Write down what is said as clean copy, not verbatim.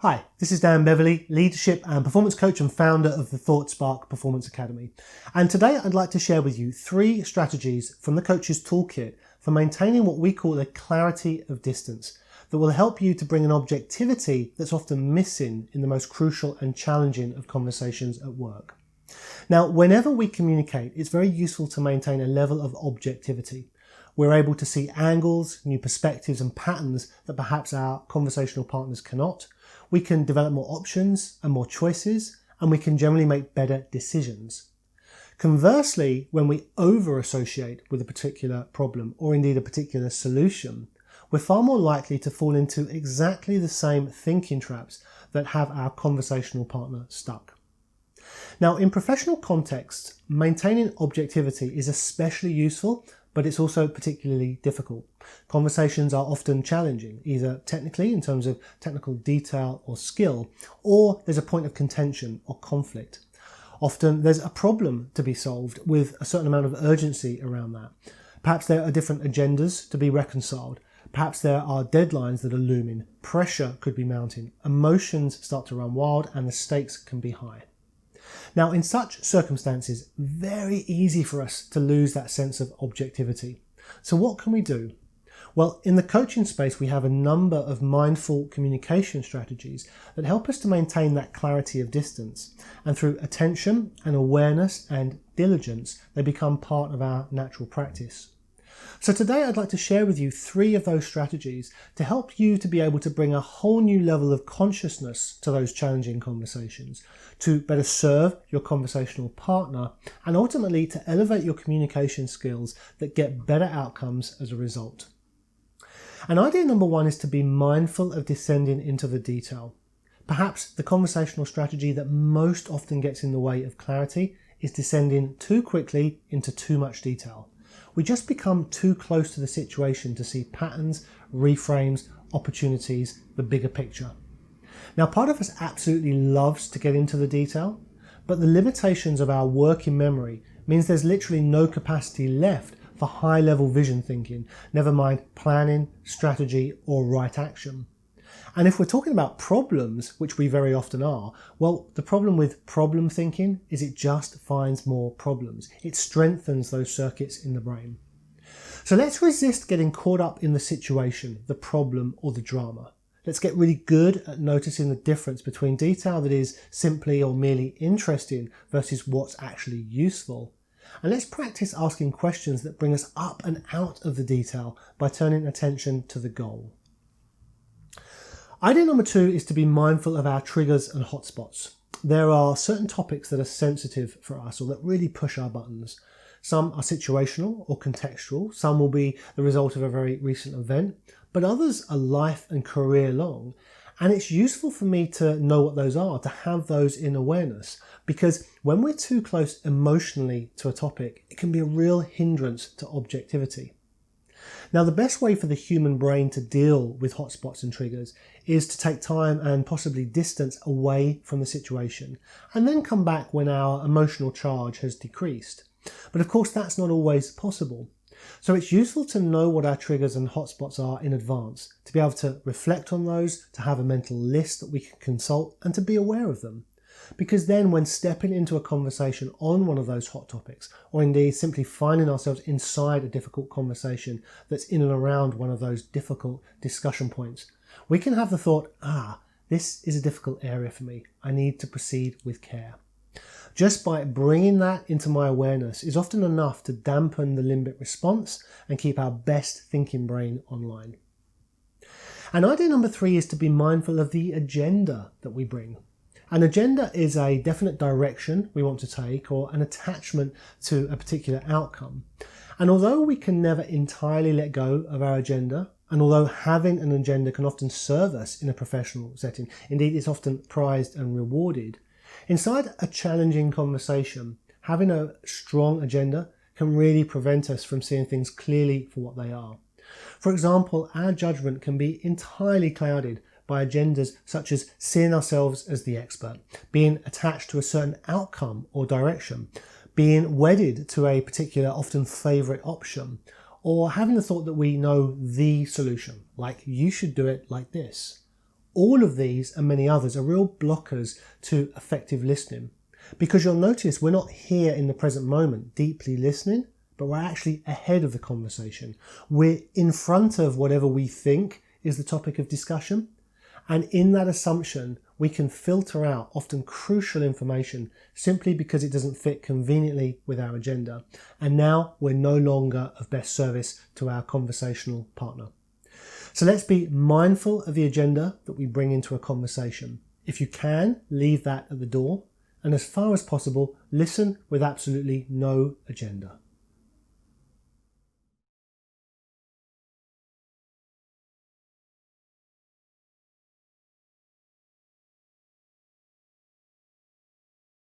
Hi, this is Dan Beverley, leadership and performance coach and founder of the ThoughtSpark Performance Academy. And today I'd like to share with you 3 strategies from the coach's toolkit for maintaining what we call a clarity of distance that will help you to bring an objectivity that's often missing in the most crucial and challenging of conversations at work. Now, whenever we communicate, it's very useful to maintain a level of objectivity. We're able to see angles, new perspectives and patterns that perhaps our conversational partners cannot. We can develop more options and more choices, and we can generally make better decisions. Conversely, when we over-associate with a particular problem or indeed a particular solution, we're far more likely to fall into exactly the same thinking traps that have our conversational partner stuck. Now, in professional contexts, maintaining objectivity is especially useful, but it's also particularly difficult. Conversations are often challenging, either technically in terms of technical detail or skill, or there's a point of contention or conflict. Often there's a problem to be solved with a certain amount of urgency around that. Perhaps there are different agendas to be reconciled. Perhaps there are deadlines that are looming. Pressure could be mounting. Emotions start to run wild and the stakes can be high. Now, in such circumstances, very easy for us to lose that sense of objectivity. So what can we do? Well, in the coaching space, we have a number of mindful communication strategies that help us to maintain that clarity of distance. And through attention and awareness and diligence, they become part of our natural practice. So today I'd like to share with you 3 of those strategies to help you to be able to bring a whole new level of consciousness to those challenging conversations, to better serve your conversational partner, and ultimately to elevate your communication skills that get better outcomes as a result. And idea number 1 is to be mindful of descending into the detail. Perhaps the conversational strategy that most often gets in the way of clarity is descending too quickly into too much detail. We just become too close to the situation to see patterns, reframes, opportunities, the bigger picture. Now, part of us absolutely loves to get into the detail, but the limitations of our working memory means there's literally no capacity left for high-level vision thinking, never mind planning, strategy, or right action. And if we're talking about problems, which we very often are, well, the problem with problem thinking is it just finds more problems. It strengthens those circuits in the brain. So let's resist getting caught up in the situation, the problem, or the drama. Let's get really good at noticing the difference between detail that is simply or merely interesting versus what's actually useful. And let's practice asking questions that bring us up and out of the detail by turning attention to the goal. Idea number 2 is to be mindful of our triggers and hotspots. There are certain topics that are sensitive for us or that really push our buttons. Some are situational or contextual. Some will be the result of a very recent event, but others are life and career long. And it's useful for me to know what those are, to have those in awareness, because when we're too close emotionally to a topic, it can be a real hindrance to objectivity. Now, the best way for the human brain to deal with hotspots and triggers is to take time and possibly distance away from the situation, and then come back when our emotional charge has decreased. But of course, that's not always possible. So it's useful to know what our triggers and hotspots are in advance, to be able to reflect on those, to have a mental list that we can consult, and to be aware of them. Because then when stepping into a conversation on one of those hot topics, or indeed simply finding ourselves inside a difficult conversation that's in and around one of those difficult discussion points, we can have the thought, this is a difficult area for me. I need to proceed with care. Just by bringing that into my awareness is often enough to dampen the limbic response and keep our best thinking brain online. And idea number 3 is to be mindful of the agenda that we bring. An agenda is a definite direction we want to take or an attachment to a particular outcome. And although we can never entirely let go of our agenda, and although having an agenda can often serve us in a professional setting, indeed it's often prized and rewarded, inside a challenging conversation, having a strong agenda can really prevent us from seeing things clearly for what they are. For example, our judgment can be entirely clouded by agendas such as seeing ourselves as the expert, being attached to a certain outcome or direction, being wedded to a particular often favourite option, or having the thought that we know the solution, like you should do it like this. All of these and many others are real blockers to effective listening, because you'll notice we're not here in the present moment deeply listening, but we're actually ahead of the conversation. We're in front of whatever we think is the topic of discussion. And in that assumption, we can filter out often crucial information simply because it doesn't fit conveniently with our agenda. And now we're no longer of best service to our conversational partner. So let's be mindful of the agenda that we bring into a conversation. If you can, leave that at the door. And as far as possible, listen with absolutely no agenda.